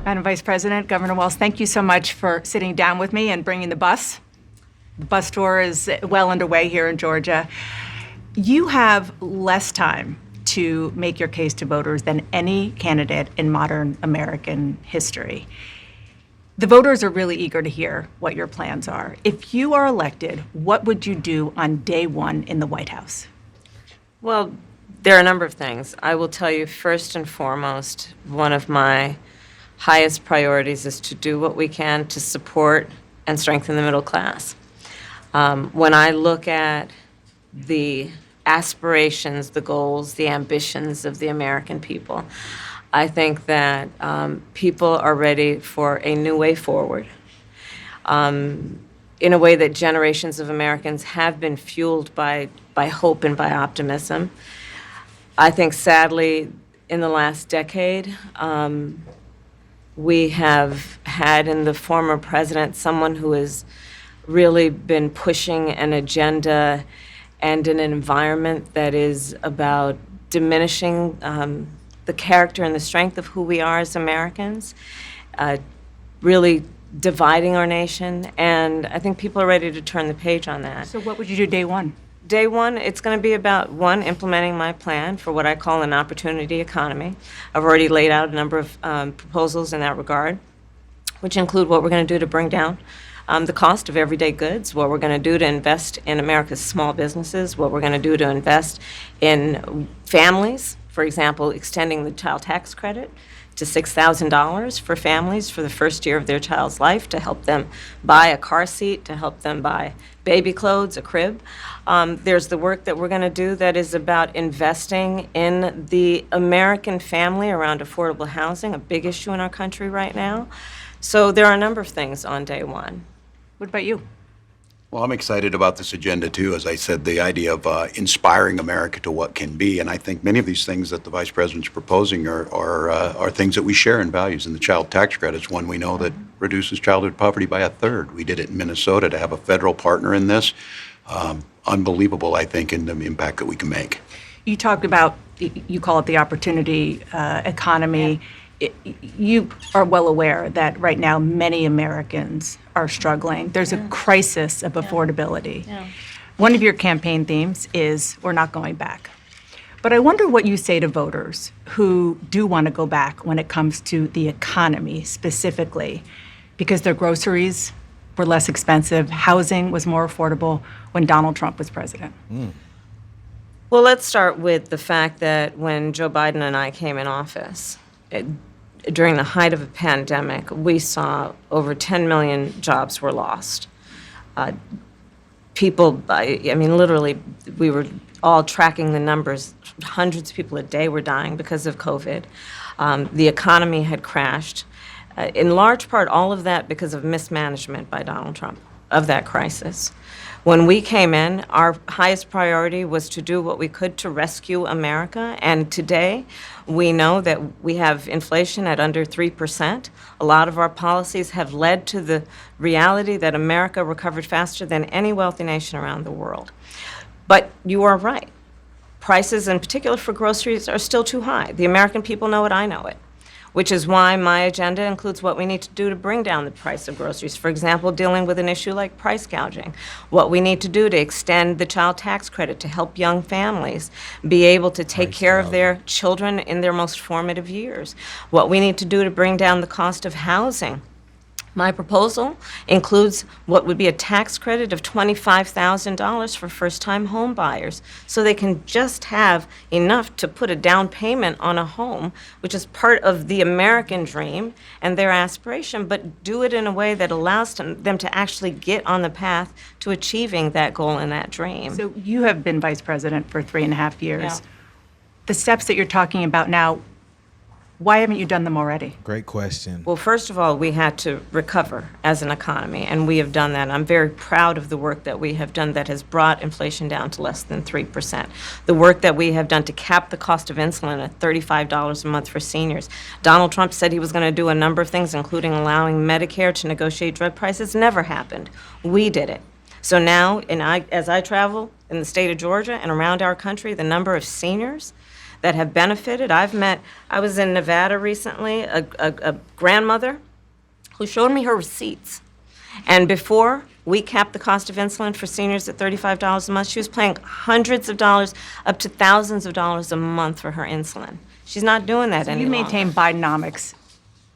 Madam Vice President, Governor Walz, thank you so much for sitting down with me and bringing the bus. The bus tour is well underway here in Georgia. You have less time to make your case to voters than any candidate in modern American history. The voters are really eager to hear what your plans are. If you are elected, what would you do on day one in the White House? Well, there are a number of things. I will tell you, first and foremost, one of my highest priorities is to do what we can to support and strengthen the middle class. When I look at the aspirations, the goals, the ambitions of the American people, I think that people are ready for a new way forward, in a way that generations of Americans have been fueled by hope and by optimism. I think, sadly, in the last decade, we have had in the former president someone who has really been pushing an agenda and an environment that is about diminishing the character and the strength of who we are as Americans, really dividing our nation, and I think people are ready to turn the page on that. So what would you do day one? Day one, it's going to be about, one, implementing my plan for what I call an opportunity economy. I've already laid out a number of proposals in that regard, which include what we're going to do to bring down the cost of everyday goods, what we're going to do to invest in America's small businesses, what we're going to do to invest in families, for example, extending the child tax credit to $6,000 for families for the first year of their child's life, to help them buy a car seat, to help them buy baby clothes, a crib. There's the work that we're going to do that is about investing in the American family around affordable housing, a big issue in our country right now. So there are a number of things on day one. What about you? Well, I'm excited about this agenda, too. As I said, the idea of inspiring America to what can be. And I think many of these things that the Vice President's proposing are things that we share in values. And the child tax credit is one we know that reduces childhood poverty by a third. We did it in Minnesota. To have a federal partner in this, unbelievable, I think, in the impact that we can make. You talked about, you call it the opportunity economy. You are well aware that right now many Americans are struggling. There's a crisis of affordability. One of your campaign themes is we're not going back. But I wonder what you say to voters who do want to go back when it comes to the economy specifically, because their groceries were less expensive, housing was more affordable when Donald Trump was president. Well, let's start with the fact that when Joe Biden and I came in office, during the height of a pandemic, we saw over 10 million jobs were lost. People, I mean, literally, we were all tracking the numbers. Hundreds of people a day were dying because of COVID. The economy had crashed. In large part, all of that because of mismanagement by Donald Trump of that crisis. When we came in, our highest priority was to do what we could to rescue America, and today we know that we have inflation at under 3%. A lot of our policies have led to the reality that America recovered faster than any wealthy nation around the world. But you are right. Prices, in particular for groceries, are still too high. The American people know it, I know it, which is why my agenda includes what we need to do to bring down the price of groceries. For example, dealing with an issue like price gouging, what we need to do to extend the child tax credit to help young families be able to take care of their children in their most formative years, what we need to do to bring down the cost of housing. My proposal includes what would be a tax credit of $25,000 for first-time home buyers, so they can just have enough to put a down payment on a home, which is part of the American dream and their aspiration, but do it in a way that allows them to actually get on the path to achieving that goal and that dream. So you have been vice president for 3.5 years. Yeah. The steps that you're talking about now, why haven't you done them already? Great question. Well, first of all, we had to recover as an economy, and we have done that. I'm very proud of the work that we have done that has brought inflation down to less than 3%. The work that we have done to cap the cost of insulin at $35 a month for seniors. Donald Trump said he was going to do a number of things, including allowing Medicare to negotiate drug prices. Never happened. We did it. So now, as I travel in the state of Georgia and around our country, the number of seniors that have benefited. I was in Nevada recently, a grandmother who showed me her receipts. And before we capped the cost of insulin for seniors at $35 a month, she was paying hundreds of dollars, up to thousands of dollars a month for her insulin. She's not doing that any You longer. maintain Bidenomics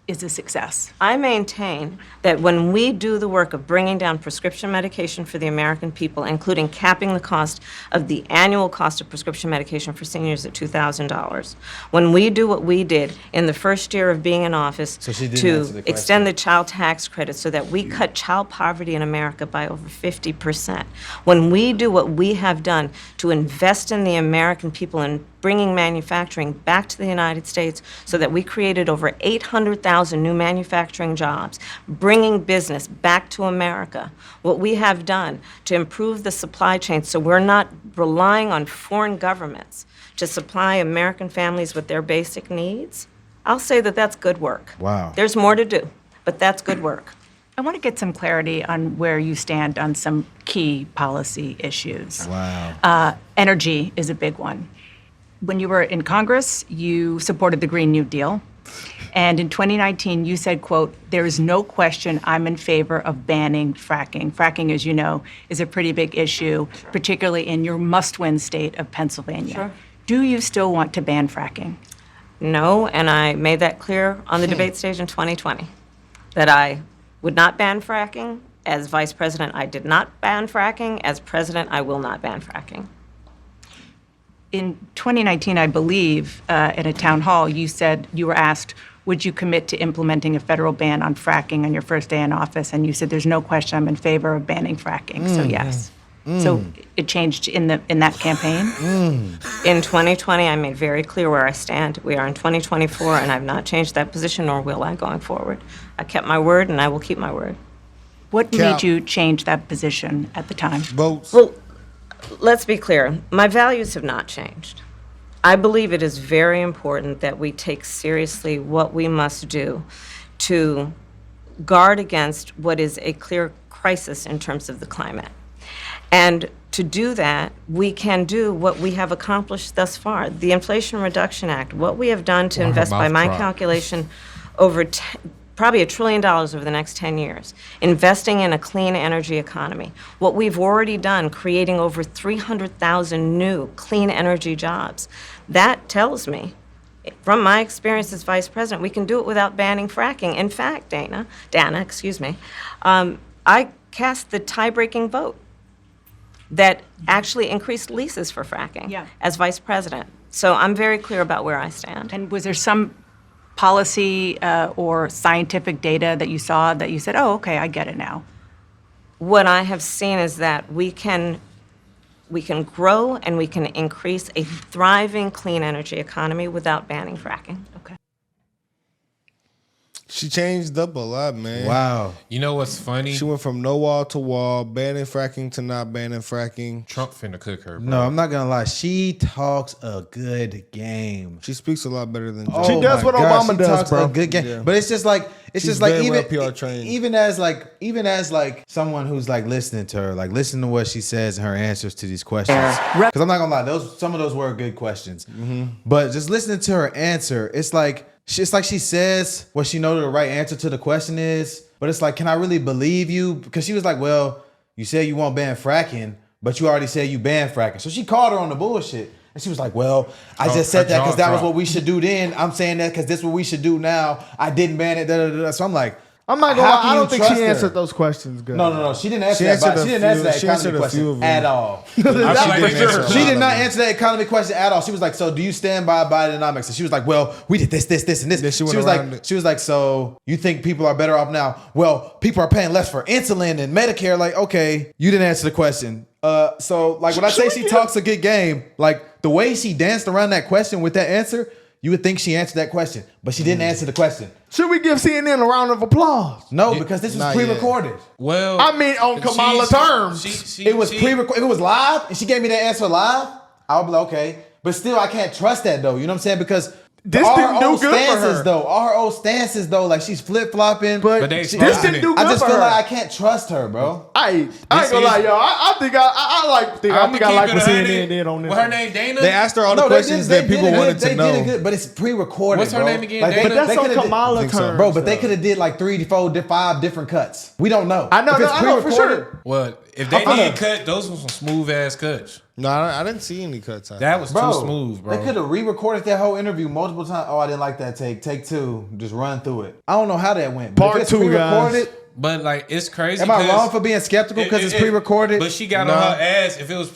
is a success. I maintain that when we do the work of bringing down prescription medication for the American people, including capping the cost of the annual cost of prescription medication for seniors at $2,000, when we do what we did in the first year of being in office So she didn't answer the to extend the child tax credit so that we cut child poverty in America by over 50%, when we do what we have done to invest in the American people and bringing manufacturing back to the United States so that we created over 800,000 new manufacturing jobs, bringing business back to America. What we have done to improve the supply chain so we're not relying on foreign governments to supply American families with their basic needs, I'll say that that's good work. Wow. There's more to do, but that's good work. I want to get some clarity on where you stand on some key policy issues. Wow. Energy is a big one. When you were in Congress, you supported the Green New Deal. And in 2019, you said, quote, "There is no question I'm in favor of banning fracking." Fracking, as you know, is a pretty big issue, particularly in your must-win state of Pennsylvania. Sure. Do you still want to ban fracking? No, and I made that clear on the debate stage in 2020, that I would not ban fracking. As vice president, I did not ban fracking. As president, I will not ban fracking. In 2019, I believe, at a town hall, you said you were asked, would you commit to implementing a federal ban on fracking on your first day in office? And you said, there's no question I'm in favor of banning fracking. So yes. So it changed in that campaign? In 2020, I made very clear where I stand. We are in 2024, and I've not changed that position, nor will I going forward. I kept my word, and I will keep my word. What Cal- made you change that position at the time? Votes. Well, let's be clear. My values have not changed. I believe it is very important that we take seriously what we must do to guard against what is a clear crisis in terms of the climate. And to do that, we can do what we have accomplished thus far. The Inflation Reduction Act, what we have done to invest, by my calculation, over probably $1 trillion over the next 10 years, investing in a clean energy economy. What we've already done, creating over 300,000 new clean energy jobs. That tells me, from my experience as vice president, we can do it without banning fracking. In fact, Dana, I cast the tie-breaking vote that actually increased leases for fracking as vice president. So I'm very clear about where I stand. And was there some policy or scientific data that you saw that you said, oh, okay, I get it now? What I have seen is that we can grow and we can increase a thriving clean energy economy without banning fracking. Okay. She changed up a lot, man. Wow. You know what's funny? She went from no wall to wall, banning fracking to not banning fracking. Trump finna cook her, bro. No, I'm not gonna lie. She talks a good game. She speaks a lot better than Joe. Oh does my what gosh, Obama she does, talks bro. a good game. Yeah. But it's just like She's very well PR trained. even as someone who's like listening to her, like listening to what she says and her answers to these questions. Because I'm not gonna lie, some of those were good questions. But just listening to her answer, it's like she says what she knows the right answer to the question is. But it's like, can I really believe you? Because she was like, well, you said you won't ban fracking, but you already said you banned fracking. So she called her on the bullshit. And she was like, well, I just said that because that was what we should do then. I'm saying that because this is what we should do now. I didn't ban it. Da, da, da, da. So I'm like, I'm not gonna how lie, can I you don't think trust she her? answered those questions good. No. She didn't answer She that. answered She a didn't answer few- that she economy answered a few question of them. at all. I feel like they answered She did all not of them. answer that economy question at all. She was like, so do you stand by Bidenomics? And she was like, well, we did this, and this. Then she went was around like, it. she was like, so you think people are better off now? Well, people are paying less for insulin and Medicare. Like, okay, you didn't answer the question. So like when I say she talks a good game, like the way she danced around that question with that answer, you would think she answered that question, but she didn't answer the question. Should we give CNN a round of applause? No, because this was Not yet. pre-recorded. Well, I mean, on Kamala terms. It was pre-recorded. If it was live and she gave me that answer live, I would be like, okay. But still, I can't trust that though. You know what I'm saying? Because This all didn't her do old good for stances her. though, all her old stances though, like she's flip flopping. But they this exposing didn't it. do good I just for feel her. like I can't trust her, bro. I ain't This gonna lie, is- yo. I think I like what CNN did on this. What her one. name, Dana? They asked her all the No, questions that people wanted they to know. did it good, but it's pre-recorded. What's her bro. name again? Like, Dana? But that's on coulda Kamala think so. terms, bro. But they though. could have did like 3, 4, 5 different cuts. We don't know. I know, If it's I know for pre-recorded, sure. Well, if they I did know. cut, those were some smooth ass cuts. No, I didn't see any cuts. That was Bro, too smooth, bro. They could have re-recorded that whole interview multiple times. Oh, I didn't like that take. Take 2. Just run through it. I don't know how that went. But Part if it's 2, pre-recorded, guys. But like, it's crazy. am I 'cause wrong for being skeptical because it's pre-recorded? But she got on her ass. If it was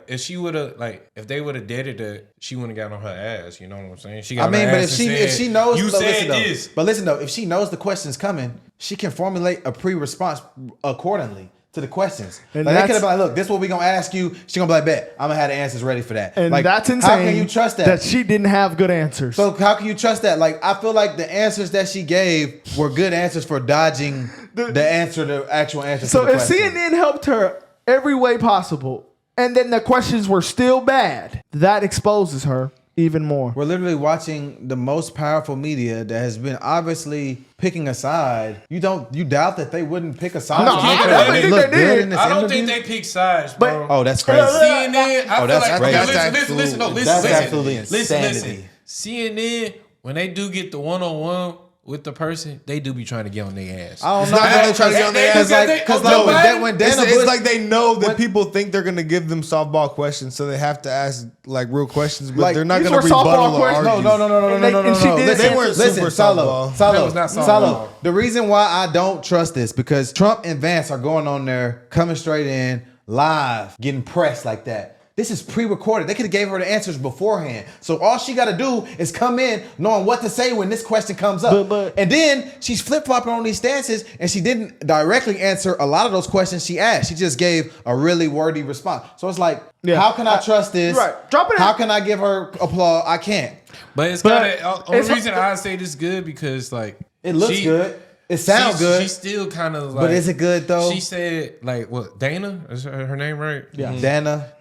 if she would have if they would have did it, she wouldn't have got on her ass. You know what I'm saying? She got I mean, on her but ass if and she knows, you but said listen, though, this. But listen though, if she knows the question's coming, she can formulate a pre-response accordingly to the questions. And Like they could that's- have been like, look, this is what we gonna ask you. She gonna be like, bet I'm gonna have the answers ready for that. And like, that's insane. How can you trust that? That she didn't have good answers. So how can you trust that? Like I feel like the answers that she gave were good answers for dodging the actual answer. So to the if question. CNN helped her every way possible, and then the questions were still bad, that exposes her even more. We're literally watching the most powerful media that has been obviously picking a side. You doubt that they wouldn't pick a side No, to make I her definitely think look they good did. in this I don't interview? think they pick sides, bro. Oh, that's crazy. CNN. I feel that's like crazy. listen. That's absolutely insanity. Listen. CNN, when they do get the one-on-one with the person, they do be trying to get on their ass. I don't It's know. not that they try to get on their ass. Because No, when Dana It's Bush, like they know that when- people think they're gonna give them softball questions, so they have to ask like real questions, but Like, they're not these gonna were softball rebuttal or questions. argue. No. And she did They weren't Listen, super Salo. softball. That was not softball. Salo. The reason why I don't trust this because Trump and Vance are going on there, coming straight in, live, getting pressed like that. This is pre-recorded. They could have gave her the answers beforehand. So all she got to do is come in knowing what to say when this question comes up. But- and then she's flip-flopping on these stances, and she didn't directly answer a lot of those questions she asked. She just gave a really wordy response. So it's like, Yeah. how can I trust this? Right. Drop it in. How can I give her applause? I can't. But it's But kind of only it's- reason I say this good because like It looks good. It sounds good. She's still kind of like. But is it good though? She said like what Dana is her name right? Yeah.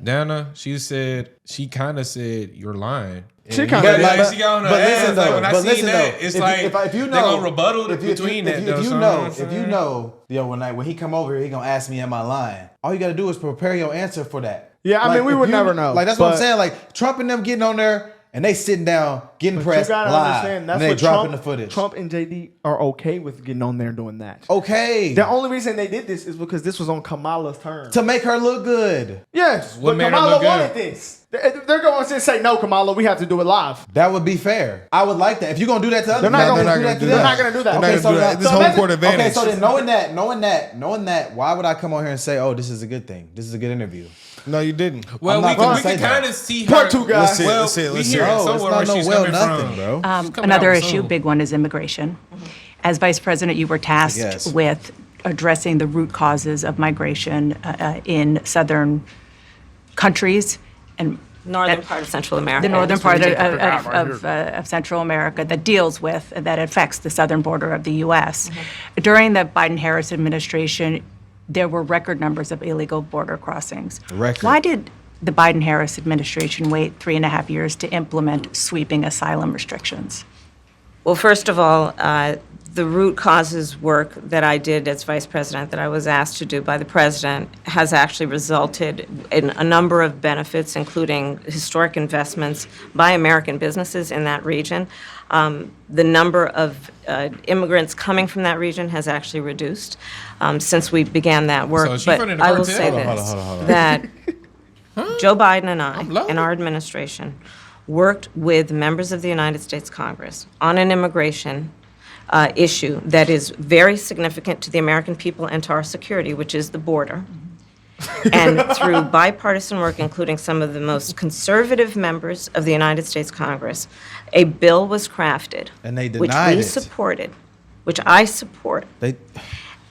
Dana. She said she kind of said you're lying. She And kinda you did. got- But- she got on her but ass. listen Like, though, when I but seen listen that, though, it's if like you they know, gonna rebuttal if you between that. though, if you so know, what I'm if you saying? know, yo, when he come over here, he gonna ask me, am I lying? All you gotta do is prepare your answer for that. Yeah, I mean, we if would you- never know, Like that's what I'm but- saying. Like Trump and them getting on there and they sitting down, getting But pressed you gotta live, understand, that's and they what dropping the footage. Trump and JD are okay with getting on there and doing that. Okay, The only reason they did this is because this was on Kamala's terms. to make her look good. Yes, What but made her Kamala look good? wanted this. They're going to say, no, Kamala, we have to do it live. That would be fair. I would like that. If you're gonna do that to other They're not people, gonna do do that that. to They're them. not gonna do that. They're not Okay, gonna so do that. now- This so home imagine- court advantage. Okay, so then knowing that, why would I come on here and say, oh, this is a good thing? This is a good interview. No, you didn't. Well, I'm we not gonna can say that. kind of see Part her. two, guys. Let's see it, Well, let's see it, we let's see hear it. it Oh, it's somewhere not where no she's well coming nothing, from. bro. She's coming Another out issue, soon. big one, is immigration. As vice president, you were tasked Yes. with addressing the root causes of migration in southern countries and Northern part of Central America. the northern is where part we take it. of Central America that deals with, that affects the southern border of the U.S. During the Biden-Harris administration, there were record numbers of illegal border crossings. Record. Why did the Biden-Harris administration wait 3.5 years to implement sweeping asylum restrictions? Well, first of all, the root causes work that I did as vice president, that I was asked to do by the president, has actually resulted in a number of benefits, including historic investments by American businesses in that region. The number of immigrants coming from that region has actually reduced since we began that work. So is she But funding the I will cartel? say Hold on, this, that Joe Biden and I, loaded. and our administration, worked with members of the United States Congress on an immigration issue that is very significant to the American people and to our security, which is the border. And through bipartisan work, including some of the most conservative members of the United States Congress, a bill was crafted. And they which denied we it. supported, which I support. They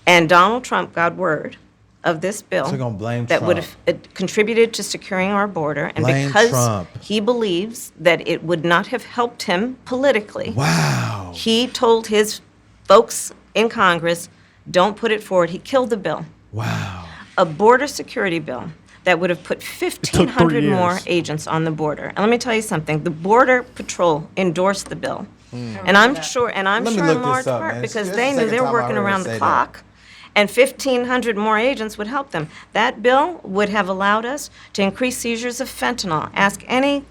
And Donald Trump got word of this bill So you're gonna blame that would Trump. have contributed to securing our border, and Blame because Trump. he believes that it would not have helped him politically, wow. he told his folks in Congress, don't put it forward. He killed the bill. Wow. A border security bill that would have put 1,500 more years. agents on the border. And let me tell you something, the Border Patrol endorsed the bill. And I'm sure Let me in look this large up, part man. because It's they the knew second they were time I working heard her around say the that. clock. And 1,500 more agents would help them. That bill would have allowed us to increase seizures of fentanyl. Ask any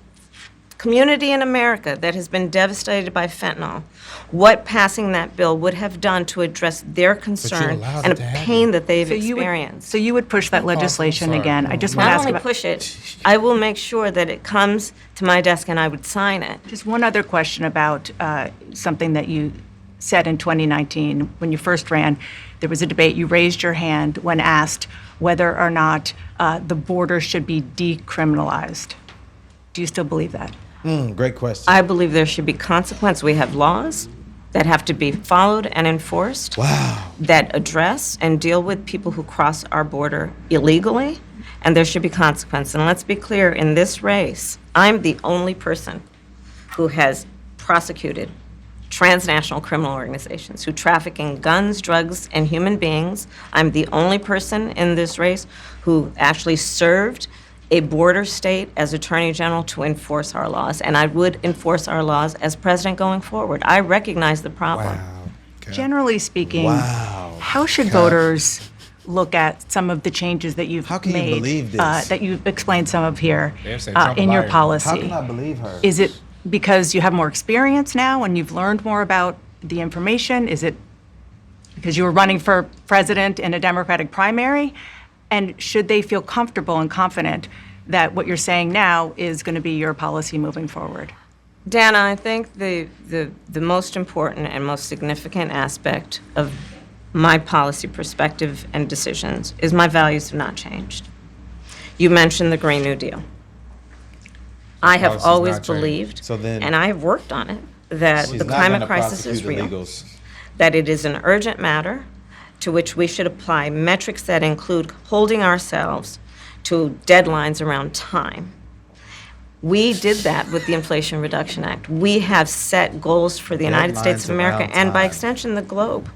community in America that has been devastated by fentanyl what passing that bill would have done to address their concern allowed and it the to happen. pain that they've So you would, experienced. so you would push that legislation sorry. again. I just want to Not ask only about push it, I will make sure that it comes to my desk and I would sign it. just one other question about something that you said in 2019 when you first ran. There was a debate. You raised your hand when asked whether or not the border should be decriminalized. Do you still believe that? Great question. I believe there should be consequence. We have laws that have to be followed and enforced. Wow. That address and deal with people who cross our border illegally, and there should be consequence. And let's be clear, in this race, I'm the only person who has prosecuted transnational criminal organizations who traffic in guns, drugs, and human beings. I'm the only person in this race who actually served a border state as Attorney General to enforce our laws, and I would enforce our laws as president going forward. I recognize the problem. Generally speaking, Wow. how should voters look at some of the changes that you've How can you made, believe this? that you've explained some of here They're saying Trump a in your liar. policy? How can I believe her? Is it because you have more experience now and you've learned more about the information? Is it because you were running for president in a Democratic primary? And should they feel comfortable and confident that what you're saying now is going to be your policy moving forward? Dana, I think the most important and most significant aspect of my policy perspective and decisions is my values have not changed. You mentioned the Green New Deal. I have Policy's always not changed. believed, So then- and I have worked on it, that She's the not climate gonna crisis is prosecute real, illegals. that it is an urgent matter to which we should apply metrics that include holding ourselves to deadlines around time. We did that with the Inflation Reduction Act. We have set goals for the United States of Deadlines America around and by time. extension the globe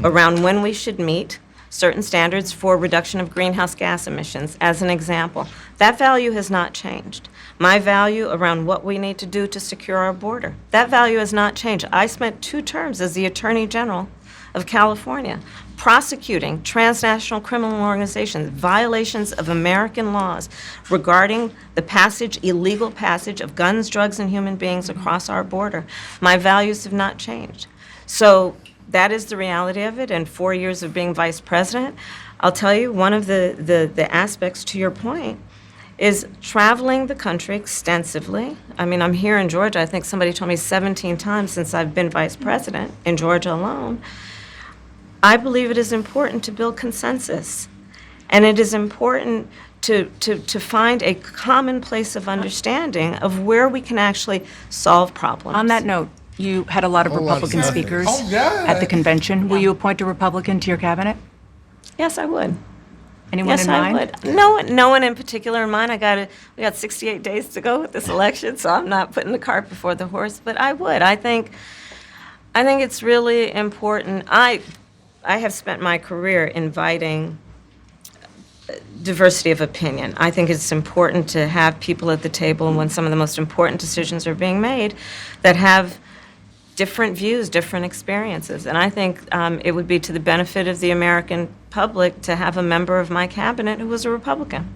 around when we should meet certain standards for reduction of greenhouse gas emissions, as an example. That value has not changed. My value around what we need to do to secure our border, that value has not changed. I spent 2 terms as the Attorney General of California prosecuting transnational criminal organizations, violations of American laws regarding the illegal passage of guns, drugs, and human beings across our border. My values have not changed. So that is the reality of it. In 4 years of being vice president, I'll tell you, one of the aspects to your point is traveling the country extensively. I mean, I'm here in Georgia. I think somebody told me 17 times since I've been vice president in Georgia alone. I believe it is important to build consensus, and it is important to find a common place of understanding of where we can actually solve problems. On that note, you had a lot of Republican nothing. speakers Oh, yeah. at the convention. Will you appoint a Republican to your cabinet? Yes, I would. Anyone Yes, in I mind? would. No one in particular in mind. We got 68 days to go with this election, so I'm not putting the cart before the horse. But I would. I think it's really important. I have spent my career inviting diversity of opinion. I think it's important to have people at the table when some of the most important decisions are being made that have different views, different experiences. And I think it would be to the benefit of the American public to have a member of my cabinet who was a Republican.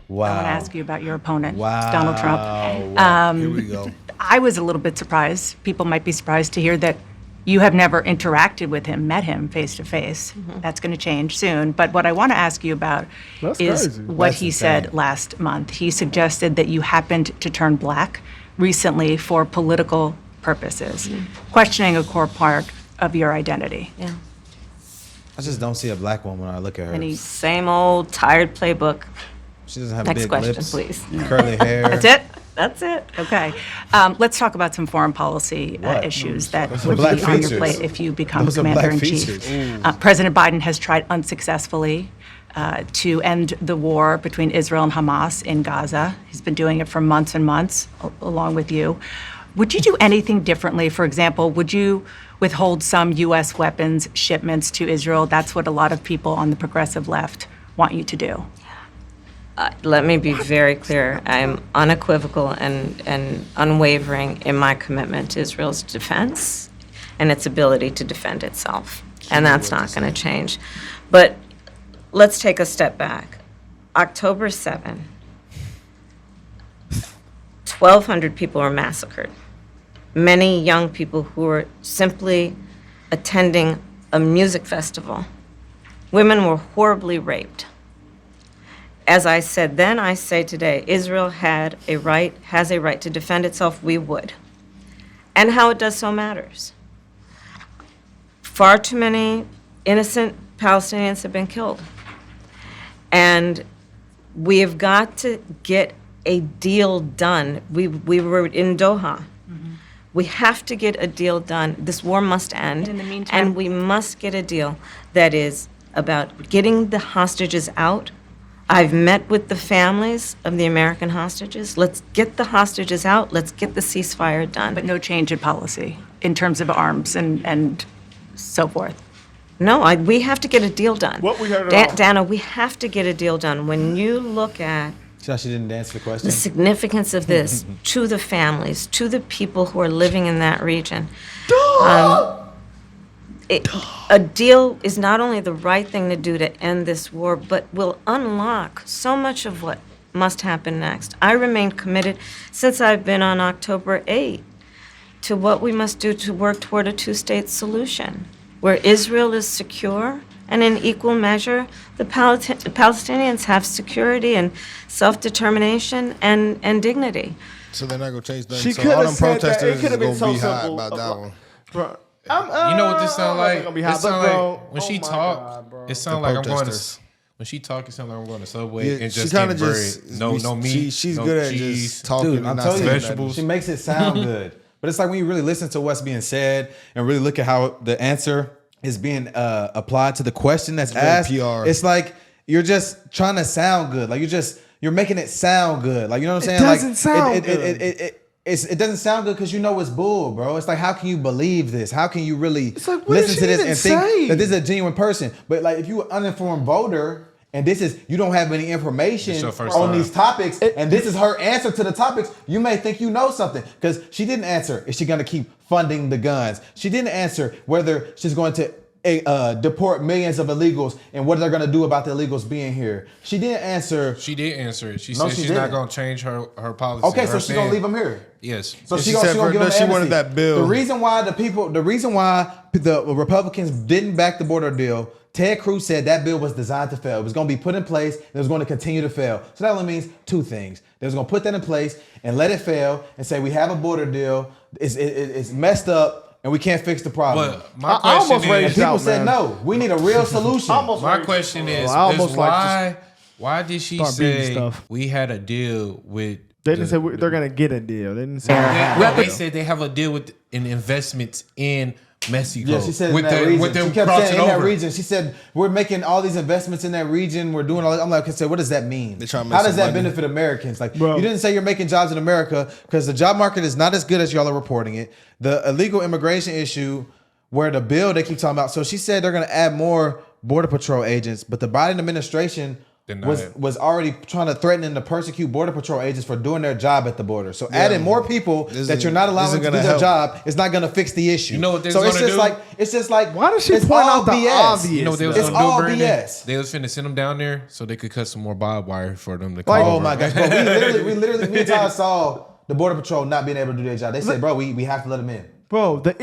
Wow. I want to ask you about your opponent, Wow. Donald Trump. Here we go. I was a little bit surprised. People might be surprised to hear that you have never interacted with him, met him face to face. That's going to change soon. But what I want to ask you about That's is crazy. what That's he insane. said last month. He suggested that you happened to turn black recently for political purposes, questioning a core part of your identity. Yeah. I just don't see a black woman when I look at her. And he, Same old tired playbook. She doesn't have Next big question, lips, please. curly hair. that's it? That's it. Okay. Let's talk about some foreign policy What? issues that Those are would black be on your features. plate if you become Those are black commander-in-chief. features. President Biden has tried unsuccessfully to end the war between Israel and Hamas in Gaza. He's been doing it for months and months, along with you. Would you do anything differently? For example, would you withhold some U.S. weapons shipments to Israel? That's what a lot of people on the progressive left want you to do? Let me be very clear. I'm unequivocal and unwavering in my commitment to Israel's defense and its ability to defend itself. And that's not going to change. But let's take a step back. October 7, 1,200 people were massacred. Many young people who were simply attending a music festival. Women were horribly raped. As I said then, I say today, Israel has a right to defend itself. We would. And how it does so matters. Far too many innocent Palestinians have been killed. And we have got to get a deal done. We were in Doha. We have to get a deal done. This war must end. And in the meantime- and we must get a deal that is about getting the hostages out. I've met with the families of the American hostages. Let's get the hostages out. Let's get the ceasefire done. But no change in policy in terms of arms and so forth. No, we have to get a deal done. What we heard at all. Dana, we have to get a deal done. When you look at See how she didn't answer the question? the significance of this to the families, to the people who are living in that region, a deal is not only the right thing to do to end this war, but will unlock so much of what must happen next. I remain committed since I've been on October 8 to what we must do to work toward a two-state solution, where Israel is secure and in equal measure, the Palestinians have security and self-determination and dignity. So they're not gonna change nothing. She So could all have them said that. It protesters could have is been gonna so be hot simple. about that one. Bro, You know what this sound like? Gonna be It hot, sound but bro, like when oh she my talk, God, bro. it sound The like I'm going protesters. to. When she talk, it sound like I'm going to Subway Yeah, and she just kinda getting bread. just- No meat. she's no good at cheese. just talking Dude, and I'm not telling saying you, vegetables. she makes it sound good. But it's like when you really listen to what's being said and really look at how the answer is being applied to the question that's very asked. PR. It's like you're just trying to sound good. Like you're making it sound good. Like, you know what I'm saying? doesn't like, sound good. It doesn't sound good because you know it's bull, bro. It's like, how can you believe this? How can you really like, what did listen she to this even and think say? that this is a genuine person? But like, if you're an uninformed voter and you don't have any information It's your first on time. these topics, and this is her answer to the topics, you may think you know something because she didn't answer. Is she going to keep funding the guns? She didn't answer whether she's going to deport millions of illegals and what they're going to do about the illegals being here. She didn't answer. She did answer it. She No, said she she's not didn't. going to change her policy. Okay, Her so she's going to stand- leave them here. Yes. So And she she gonna said give them she wanted amnesty. that bill. The reason why the Republicans didn't back the border deal, Ted Cruz said that bill was designed to fail. It was going to be put in place and it was going to continue to fail. So that only means two things. They was going to put that in place and let it fail and say we have a border deal. It's messed up and we can't fix the problem. But my I almost question raised is, People out, said man. no. We need a real solution. my question is I almost like why did she start beating say stuff. we had a deal with? They didn't say they're gonna get a deal. They didn't say They said they have a deal with investments in Mexico. Yeah, she said with in that region. with them She kept crossing saying in that over. region. She said we're making all these investments in that region. We're doing all this. I'm like, okay, what does that mean? They trying to make How does some that money. benefit Americans? Like, Bro. you didn't say you're making jobs in America because the job market is not as good as y'all are reporting it. The illegal immigration issue, where the bill they keep talking about. So she said they're going to add more border patrol agents, but the Biden administration Denied. was already trying to threaten to persecute border patrol agents for doing their job at the border. So adding more people that you're not allowing isn't to do gonna their help. job is not going to fix the issue. You know what they're so it's gonna just do? like it's just like Why does she it's point all out the BS. obvious? You know what they was It's gonna do, all Brandon? BS. They was finna send them down there so they could cut some more barbed wire for them to come Like- over. Oh my gosh, bro! We literally, me and Tyler saw the border patrol not being able to do their job. They said, bro, we have to let them in. Bro, the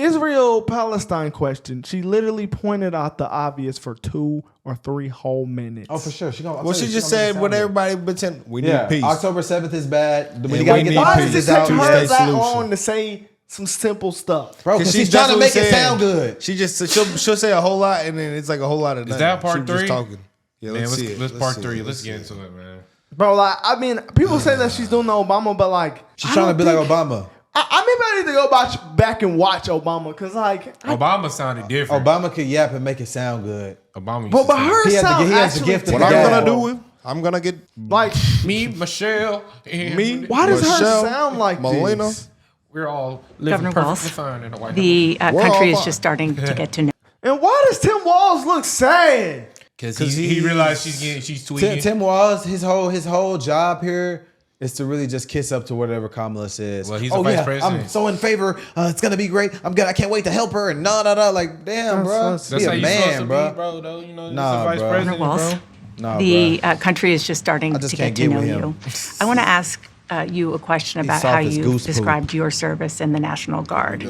Israel-Palestine question, she literally pointed out the obvious for 2 or 3 whole minutes. Oh, for sure. Well, she just said when everybody pretend we need yeah, peace. October 7th is bad. When Yeah, you gotta we get need the Why peace. does hostages it take out, Two-state her yes. that solution. long to say some simple stuff? bro, because she's that's trying to what make we it saying. sound good. She just she'll say a whole lot and then it's like a whole lot of Is nothing. that part She was just 3? talking. Yeah, Man, let's see it. let's part see 3. it. Let's see get it. into it, man. Bro, like, I mean, people say that she's doing the Obama, but like, She's I trying to don't be like think- Obama. Maybe I need to go back and watch Obama, because like, Obama sounded different. Obama could yap and make it sound good. Obama used but to sound- her He has the- sound he has the actually gift of What the I'm gab. gonna do is I'm gonna get like, me, Michelle, and me. why does her Michelle, sound like Melina. this? we're all living Governor perfectly Walz, fine in the White House. The We're country all is fine. just starting to get to know. And why does Tim Walz look sad? Because he realized she's tweaking. Tim Walz, his whole job here is to really just kiss up to whatever Kamala says. Well, he's the vice president. I'm so in favor. It's gonna be great. I can't wait to help her. And like, damn, bro. That's Be how a you man, supposed to bro. be, bro. Though you know, Nah, he's the vice bro. president, Walz. bro. Nah, The bro. country is just starting I just to can't get to get know with you. him. I want to ask you a question about soft how as you goose poop. described your service in the National Guard.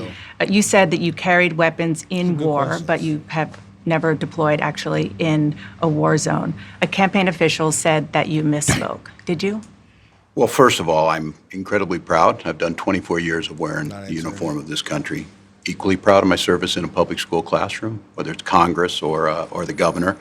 You said that you carried weapons in war, but you have never deployed actually in a war zone. A campaign official said that you misspoke. Did you? Well, first of all, I'm incredibly proud. I've done 24 years of wearing the uniform of this country. Equally proud of my service in a public school classroom, whether it's Congress or the governor.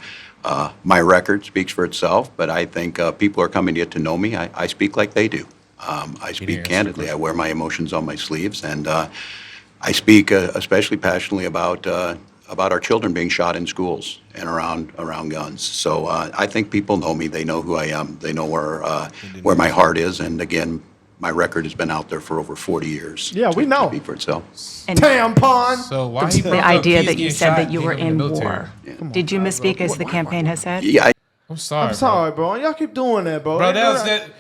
My record speaks for itself, but I think people are coming to get to know me. I speak like they do. I speak candidly. I wear my emotions on my sleeves, and I speak especially passionately about our children being shot in schools and around guns. So I think people know me. They know who I am. They know where my heart is. And again, my record has been out there for over 40 years. Yeah, we know. To speak for itself. And Tampon. So why he the idea that you said that you were in war. Did you misspeak as the campaign has said? Yeah, I'm sorry. I'm sorry, bro. Y'all keep doing that, bro. Bro,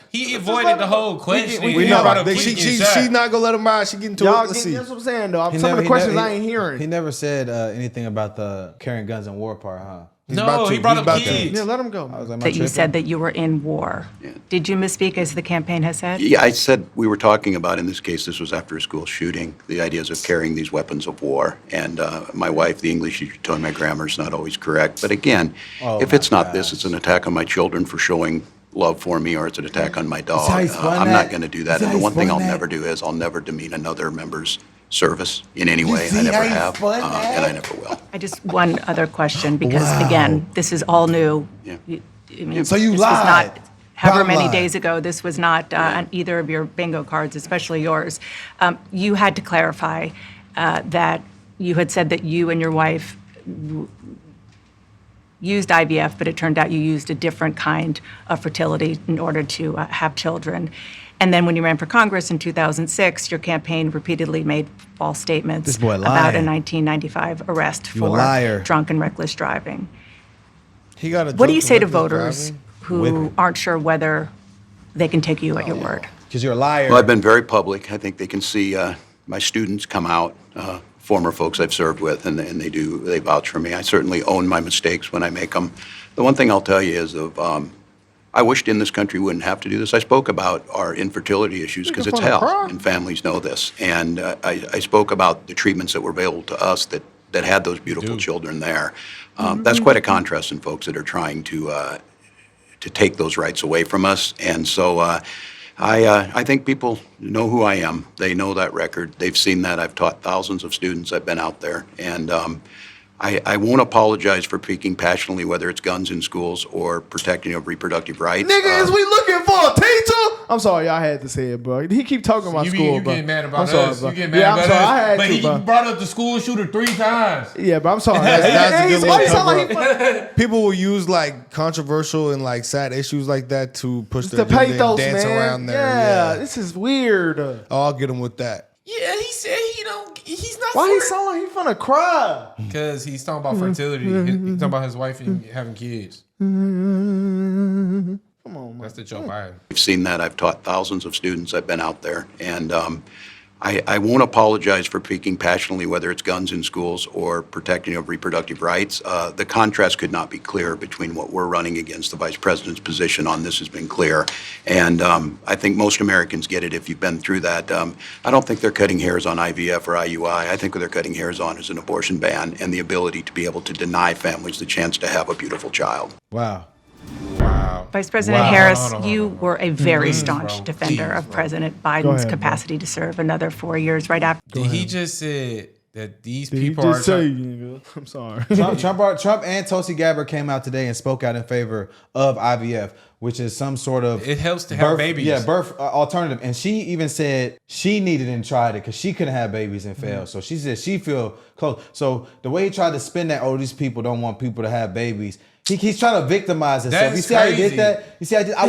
he avoided the whole question. we We know know. about But she's not gonna let him ride. She getting to it. Y'all Let's get, see. that's what I'm saying, though. Some of the questions I ain't hearing. He never said anything about the carrying guns in war part, huh? No, he brought up kids. Yeah, let him go. I was like, am I That you tripping? said that you were in war. Did you misspeak as the campaign has said? Yeah, I said we were talking about, in this case, this was after a school shooting, the ideas of carrying these weapons of war. And my wife, the English teacher, told me my grammar's not always correct. But again, if it's not this, it's an attack on my children for showing love for me, or it's an attack on my dog. how he spun I'm that? not going to do that. See how And the he one thing spun I'll that? never do is I'll never demean another member's service in any way. see I never how he have, spun that? and I never will. I just, one other question, because again, this is all new. Yeah. I mean, So you this lied. was not, however Bottom many line. days ago, this was not on either of your bingo cards, especially yours. You had to clarify that you had said that you and your wife used IVF, but it turned out you used a different kind of fertility in order to have children. And then when you ran for Congress in 2006, your campaign repeatedly made false statements This boy about a lying. 1995 arrest You a for liar. drunk and reckless driving. He got a What do you drunk say to reckless voters driving. who Whipping. aren't sure whether they can take you at your word? Because you're a liar. Well, I've been very public. I think they can see my students come out, former folks I've served with, and they vouch for me. I certainly own my mistakes when I make them. The one thing I'll tell you is I wished in this country wouldn't have to do this. I spoke about our infertility issues because it's hell, and families know this. And I spoke about the treatments that were available to us that had those beautiful children there. That's quite a contrast in folks that are trying to take those rights away from us. And so I think people know who I am. They know that record. They've seen that. I've taught thousands of students. I've been out there. And I won't apologize for speaking passionately, whether it's guns in schools or protecting of reproductive rights. Nigga, is we looking for a teacher? I'm sorry, I had to say it, bro. He keep talking about You school, bro. getting mad I'm about sorry, us. bro. You getting mad Yeah, I'm about sorry. us. I had But to, he bro. brought up the school shooter 3 times. Yeah, but I'm sorry. That's a good Why way you to sound like cover he fucking- People will use like controversial and like sad issues like that to push their the agenda and pathos, dance man. around there. Yeah, this is weird. Oh, I'll get him with that. Yeah, he said he's not Why he sound like he finna cry? Because he's talking about fertility. He's talking about his wife and having kids. Come on, man. That's the joke I had. I've seen that. I've taught thousands of students. I've been out there. And I won't apologize for speaking passionately, whether it's guns in schools or protecting of reproductive rights. The contrast could not be clearer between what we're running against. The vice president's position on this has been clear. And I think most Americans get it if you've been through that. I don't think they're cutting hairs on IVF or IUI. I think what they're cutting hairs on is an abortion ban and the ability to be able to deny families the chance to have a beautiful child. Wow. Vice President Wow. Harris, Hold on. you were a very staunch bro. defender Jeez, of bro. President Go Biden's ahead, bro. capacity to serve another 4 years right after. Did he just said that these Did he people are just say, trying- nigga? I'm sorry. Trump and Tulsi Gabbard came out today and spoke out in favor of IVF, which is some sort of It helps to have birth, babies. Yeah, birth alternative. And she even said she needed and tried it because she couldn't have babies and failed. So she said she feel close. So the way he tried to spin that, oh, these people don't want people to have babies. He's trying to victimize himself. That's You see how he crazy. did that? You see, I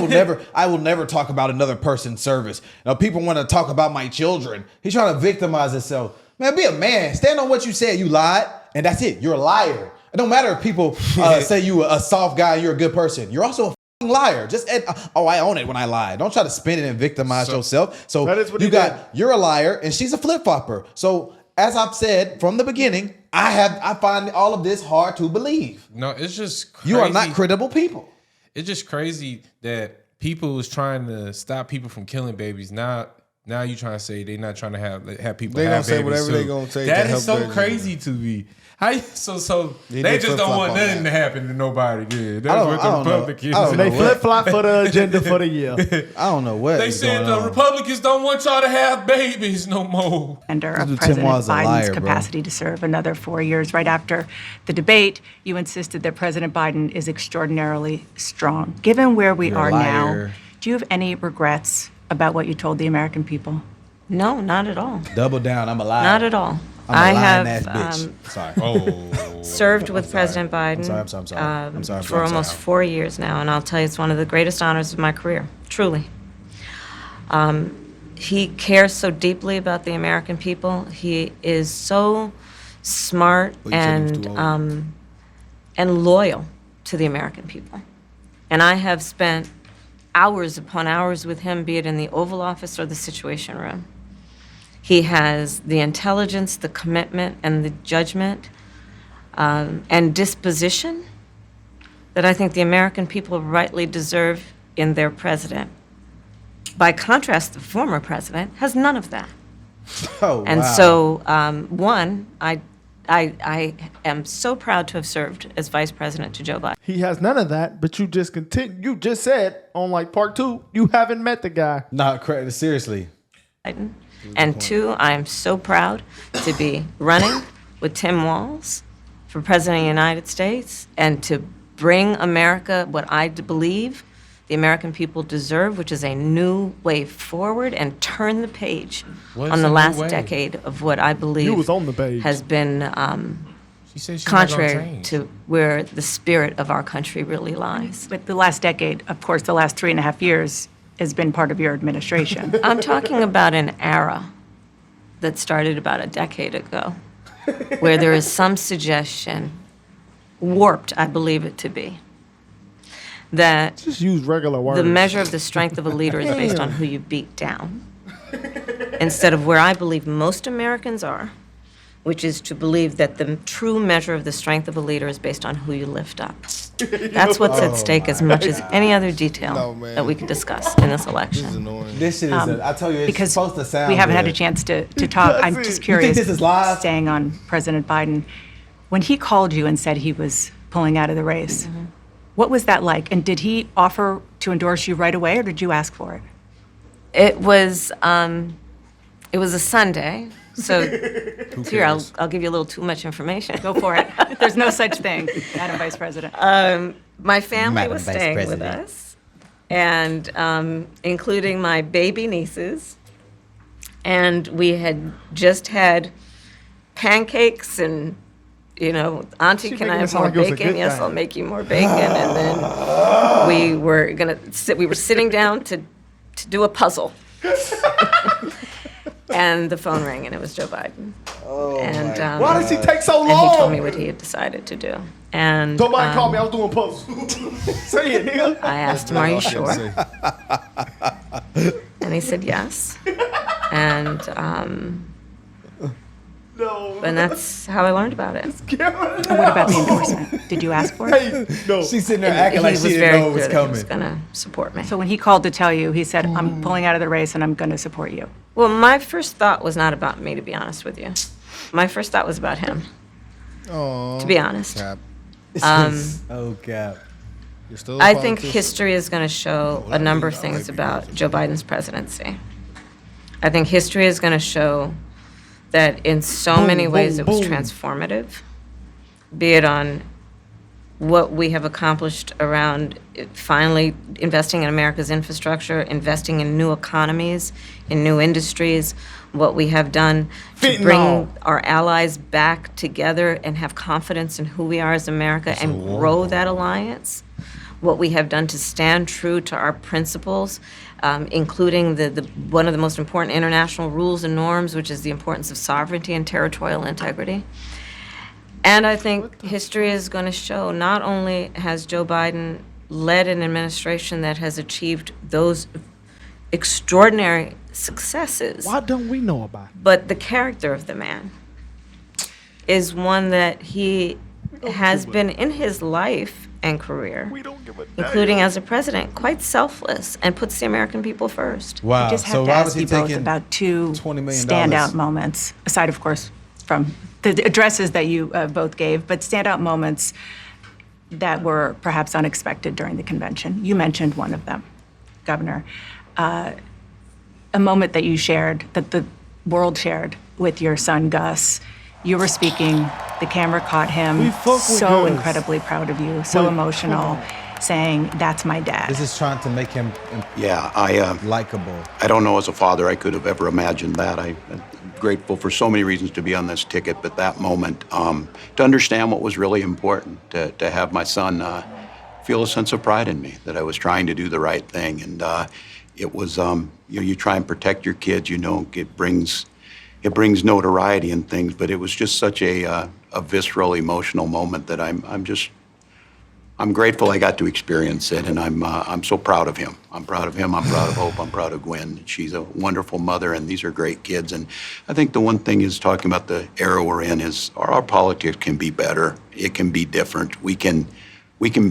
will never talk about another person's service. Now, people want to talk about my children. He's trying to victimize himself. Man, be a man. Stand on what you said. You lied, and that's it. You're a liar. It don't matter if people say you a soft guy, you're a good person. You're also a f***ing liar. Just I own it when I lie. Don't try to spin it and victimize yourself. So That is what you he got did. you're a liar and she's a flip flopper. So as I've said from the beginning, I find all of this hard to believe. No, it's just crazy. You are not credible people. It's just crazy that people was trying to stop people from killing babies. Now you trying to say they not trying to have people They have gonna say babies whatever too. they gonna say to That help is so their crazy to me. How you, so They they did just don't flip-flop want on nothing that. to happen to nobody. Dude. I That's don't- what I the don't know. Republicans. I don't They know flip flop for the agenda for the year. I don't know what They is said going the on. Republicans don't want y'all to have babies no more. Under Tim President Walz a Biden's liar, bro. capacity to serve another 4 years. Right after the debate, you insisted that President Biden is extraordinarily strong. Given where we You're a are now, liar. do you have any regrets about what you told the American people? No, not at all. Double down. I'm a liar. Not at all. I'm a I lying have ass bitch. Sorry. Oh, served with President Biden I'm sorry. I'm sorry. for almost 4 years now, and I'll tell you, it's one of the greatest honors of my career, truly. He cares so deeply about the American people. He is so smart Well, you said he was too old. and loyal to the American people. And I have spent hours upon hours with him, be it in the Oval Office or the Situation Room. He has the intelligence, the commitment, and the judgment and disposition that I think the American people rightly deserve in their president. By contrast, the former president has none of that. Oh, And wow. so, I am so proud to have served as vice president to Joe Biden. He has none of that, but you just continue. You just said on like part 2, you haven't met the guy. Not credit. Seriously. Biden. And 2, I am so proud to be running with Tim Walz for president of the United States and to bring America what I believe the American people deserve, which is a new way forward, and turn the page What's on a the new last way? decade of what I believe You was on the page. has been she said she's not gonna contrary change. to where the spirit of our country really lies. But the last decade, of course, the last 3.5 years has been part of your administration. I'm talking about an era that started about a decade ago, where there is some suggestion, warped, I believe it to be, that Just use regular words. the measure of the strength of a leader is based on who you beat down, instead of where I believe most Americans are, which is to believe that the true measure of the strength of a leader is based on who you lift up. That's what's at stake as much as any other detail No, man. that we could discuss in this This is election. annoying. This shit is. I tell you, it's Because supposed to sound. we haven't had a good. chance to talk. I'm just curious. this is live? Staying on President Biden, when he called you and said he was pulling out of the race, what was that like? And did he offer to endorse you right away, or did you ask for it? It was a Sunday, so here I'll give you a little too much information. Go for it. There's no such thing, Madam Vice President. My family Madam was Vice staying with President. us, and including my baby nieces, and we had just had pancakes and. Auntie, She can making I it have sound more like it was a bacon? good Yes, thing. I'll make you more bacon. And then we were we were sitting down to do a puzzle. And the phone rang, and it was Joe Biden. And Why does he take so and he told long? me what he had decided to do. And Somebody called me. I was doing puzzles. Say it, nigga. I asked him, "Are you sure?" Say. And he said yes. And No. and that's how I learned about it. What about the endorsement? Did you ask for it? Hey, no. She's sitting there He acting like was she didn't very know it was clear that he was coming. going to support me. So when he called to tell you, he said, I'm pulling out of the race and I'm going to support you. Well, my first thought was not about me, to be honest with you. My first thought was about him, Aw, to be honest. Cap. Oh, Cap. You're still a I think politician. history is going to show a number of things about Joe Biden's presidency. I think history is going to show that in so many ways it was transformative, be it on what we have accomplished around finally investing in America's infrastructure, investing in new economies, in new industries, what we have done to Fentanyl. bring our allies back together and have confidence in who we are as America and grow that alliance, what we have done to stand true to our principles, including the one of the most important international rules and norms, which is the importance of sovereignty and territorial integrity. And I think history is going to show not only has Joe Biden led an administration that has achieved those extraordinary successes, Why don't we know about it? but the character of the man is one that he has been in his life and career, including as a president, quite selfless and puts the American people first. Wow. I just have to why was ask he you both taking about two $20 million? standout moments, aside, of course, from the addresses that you both gave, but standout moments that were perhaps unexpected during the convention. You mentioned one of them, Governor. A moment that you shared, that the world shared with your son, Gus. You were speaking, the camera caught him, We fuck with so Gus. incredibly proud of you, so emotional, saying, that's my dad. This is trying to make him Yeah, I likable. I don't know as a father I could have ever imagined that. I'm grateful for so many reasons to be on this ticket, but that moment, to understand what was really important, to have my son feel a sense of pride in me, that I was trying to do the right thing. And it was, you try and protect your kids, it brings notoriety and things, but it was just such a visceral, emotional moment that I'm grateful I got to experience it, and I'm so proud of him. I'm proud of him. I'm proud of Hope. I'm proud of Gwen. She's a wonderful mother, and these are great kids. And I think the one thing is talking about the era we're in is our politics can be better. It can be different. We can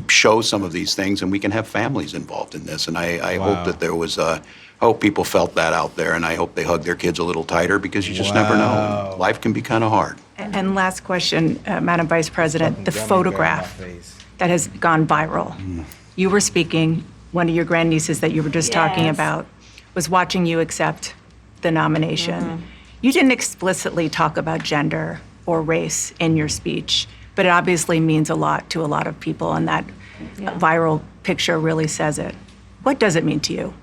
show some of these things, and we can have families involved in this. And I hope that there was I hope people felt that out there, and I hope they hug their kids a little tighter because you just never know. Life can be kind of hard. And last question, Madam Vice President, the photograph that has gone viral. You were speaking, one of your grandnieces that you were just talking about was watching you accept the nomination. You didn't explicitly talk about gender or race in your speech, but it obviously means a lot to a lot of people, and that viral picture really says it. What does it mean to you?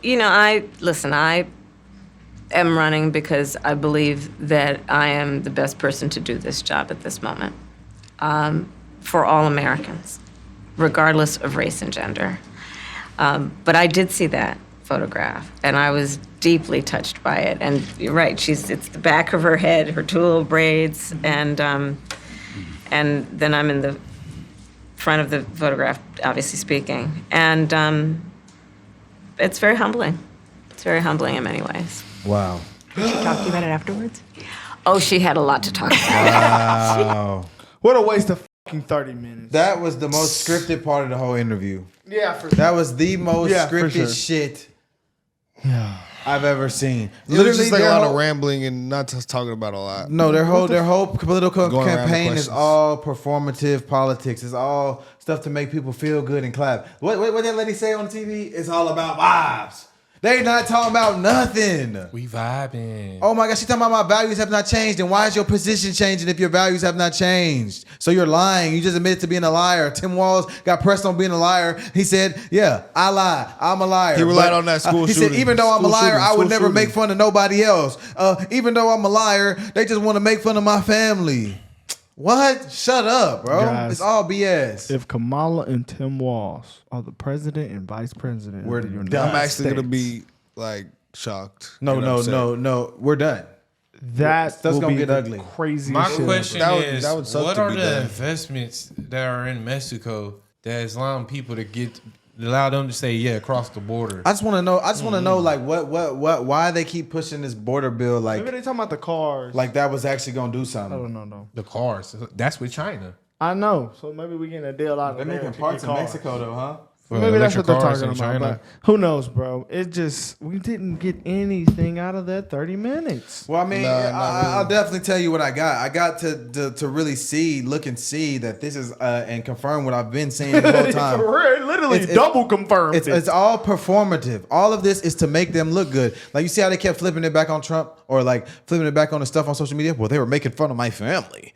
I am running because I believe that I am the best person to do this job at this moment, for all Americans, regardless of race and gender. But I did see that photograph, and I was deeply touched by it. And you're right, it's the back of her head, her two little braids, and then I'm in the front of the photograph, obviously speaking. And it's very humbling. It's very humbling in many ways. Wow. Did she talk to you about it afterwards? Oh, she had a lot to talk about. Wow. What a waste of fucking 30 minutes. That was the most scripted part of the whole interview. Yeah, for sure. That was the most Yeah, for scripted sure. shit I've ever seen. It was just like a their lot whole- of rambling and not just talking about a lot. No, their whole political Going around the campaign is questions. all performative politics. It's all stuff to make people feel good and clap. What that lady say on TV? It's all about vibes. They not talking about nothing. We vibing. Oh my gosh, she talking about my values have not changed. And why is your position changing if your values have not changed? So you're lying. You just admitted to being a liar. Tim Walz got pressed on being a liar. He said, yeah, I lie. I'm a liar. He relied on that school He shooting. said, even though I'm a School liar, shooting, I would school never shooting. make fun of nobody else. Even though I'm a liar, they just want to make fun of my family. What? Shut up, bro. Guys, It's all BS. If Kamala and Tim Walz are the president and vice president, We're of the United done. I'm actually gonna States, be like shocked. No, You know what I'm saying? no. We're done. that Stuff's will gonna be get the ugly. craziest My shit question That would- is, that would suck what to are be the done. investments that are in Mexico that is allowing people to allow them to say, yeah, across the border? I just want to know. I just want to know, like, why they keep pushing this border bill, Maybe like they talking about the cars. that was actually gonna do I something. don't know, though. The cars. That's with China. I know. So maybe we getting a deal out of They're there making to parts get in cars. Mexico, though, huh? For Maybe that's what electric they're cars talking in about. China. But who knows, bro? It just, we didn't get anything out of that 30 minutes. Well, I mean, Nah, not I'll really. definitely tell you what I got. I got to really look and see that this is and confirm what I've been saying the whole time. For real, it literally It's- double confirmed. It's all performative. All of this is to make them look good. Like, you see how they kept flipping it back on Trump, or like flipping it back on the stuff on social media? Well, they were making fun of my family.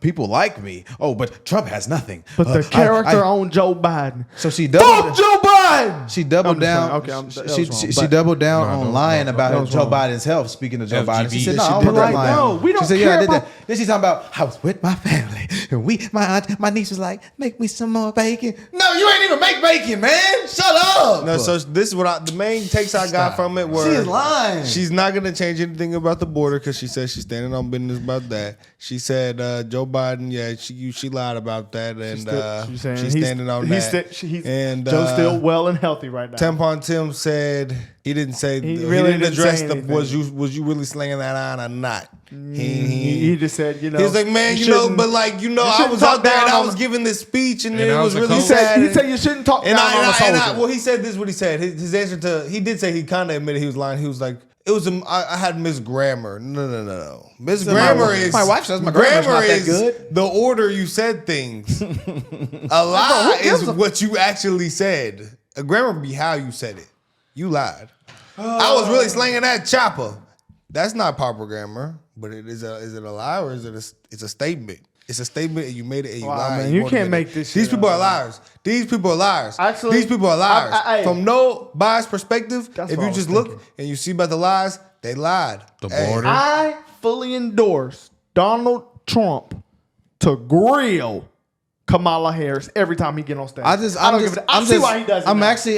People like me. Oh, but Trump has nothing. But the I- character on Joe Biden. So she she doubled. Fuck Joe Biden. She doubled I'm just down. saying, okay, that was wrong, she but- doubled down No, on don't- lying that about was Joe wrong. Biden's health. Speaking of Joe Biden, she said, LGBT. "No, I don't She know did that like, lying." no, we don't She said, care "Yeah, I did about- that." Then she's talking about, "I was with my family, and my niece was like, make me some more bacon." No, you ain't even make bacon, man. Shut up. No, so this is what the main takes I got from it were She is lying. She's not gonna change anything about the border because she said she's standing on business about that. She said Joe Biden, yeah, she lied about that, and She's saying she's standing on that. And Joe's still well and healthy right now. Tampon Tim said he didn't say He he really didn't didn't address say the anything. was you really slinging that on or not. He just said, you know. He was like, man, you you know, shouldn't- but like, you know, you I shouldn't was talk out there and down I on was the- giving this speech and And it I was was a really coach. sad. He said you shouldn't talk And down on a soldier. well, he said this is what he said. His answer to he did say he kind of admitted he was lying. He was like, it was I had Miss Grammar. No. Miss Grammar is my wife says my grammar's not that is good. the order you said things. A lie is what you actually said. A grammar be how you said it. You lied. I was really slinging that chopper. That's not proper grammar, but is it a lie or is it it's a statement? It's a statement and you made it and you Wow, lied. man, you won't can't admit make it. this These shit people up, are liars. These people are liars. Actually, these people are liars. I- From no biased perspective, That's if what I you was just look thinking. and you see about the lies, they lied. The Hey, border. I fully endorse Donald Trump to grill Kamala Harris every time he get on stage. I see why he does it.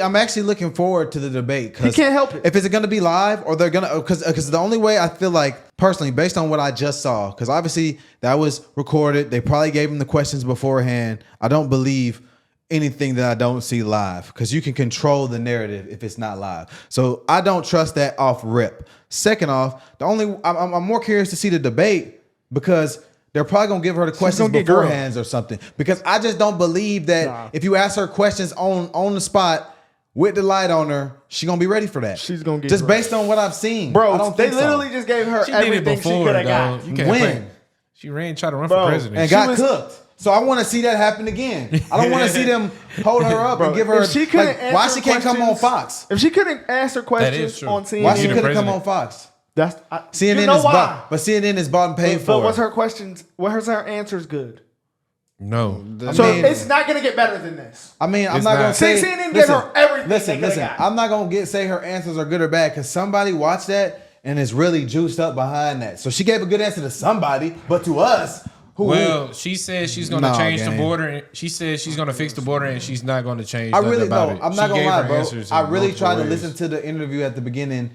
I'm actually looking forward to the debate. 'Cause He can't help it. If it's going to be live or they're gonna, because the only way I feel like personally, based on what I just saw, because obviously that was recorded. They probably gave him the questions beforehand. I don't believe anything that I don't see live because you can control the narrative if it's not live. So I don't trust that off rip. Second off, I'm more curious to see the debate because they're probably gonna give her the questions gonna get grilled. beforehand or something. Because I just don't believe that if you ask her questions on the spot with the light on her, she gonna be ready for that. She's gonna get just grilled. based on what I've seen. I Bro, don't they think so. literally just gave her She did it everything she before, could have dog. got. You can't When? play. She tried to run Bro, for president. and She got was- cooked. So I want to see that happen again. I don't want to see them hold her up and give her. if she couldn't Like, why answer she can't come on questions- Fox? If she couldn't answer questions true. on CNN, Why she the couldn't come president. on Fox? that's CNN you know is why? bought, but CNN is bought and paid But for. was her questions? Was her answers good? No. So mean- it's not gonna get better than this. I mean, I'm It's not gonna not. say CNN gave her everything Listen, they coulda got. I'm not gonna say her answers are good or bad because somebody watched that and is really juiced up behind that. So she gave a good answer to somebody, but to us, Well, she said she's going to Nah, change the gang. border. And she said she's going to fix the border, and she's not going to change. I nothing really about know. it. I'm She not gonna gave lie, her bro. answers in I really multiple tried to ways. listen to the interview at the beginning,